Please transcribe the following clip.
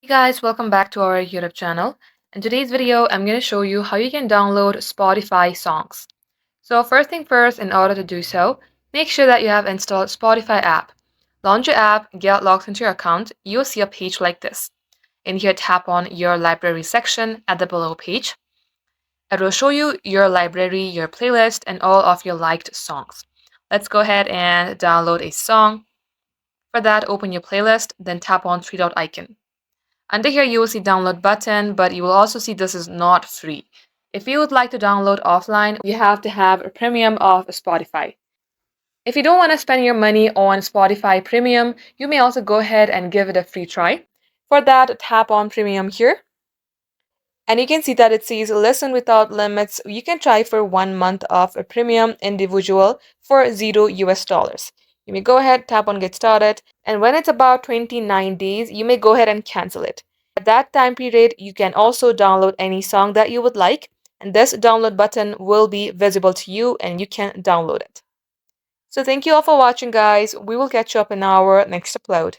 Hey guys, welcome back to our YouTube channel. In today's video, I'm going to show you how you can download Spotify songs. So first thing first, in order to do so, make sure that you have installed Spotify app. Launch your app, get logged into your account, you'll see a page like this. In here, tap on your library section at the below page. It will show you your library, your playlist, and all of your liked songs. Let's go ahead and download a song. For that, open your playlist, then tap on three dot icon. Under here, you will see download button, but you will also see this is not free. If you would like to download offline, you have to have a premium of Spotify. If you don't want to spend your money on Spotify Premium, you may also go ahead and give it a free try. For that, tap on Premium here. And you can see that it says listen without limits. You can try for 1 month of a premium individual for $0. You may go ahead, tap on get started, and when it's about 29 days, you may go ahead and cancel it. At that time period, you can also download any song that you would like, and this download button will be visible to you and you can download it. So thank you all for watching, guys. We will catch you up in our next upload.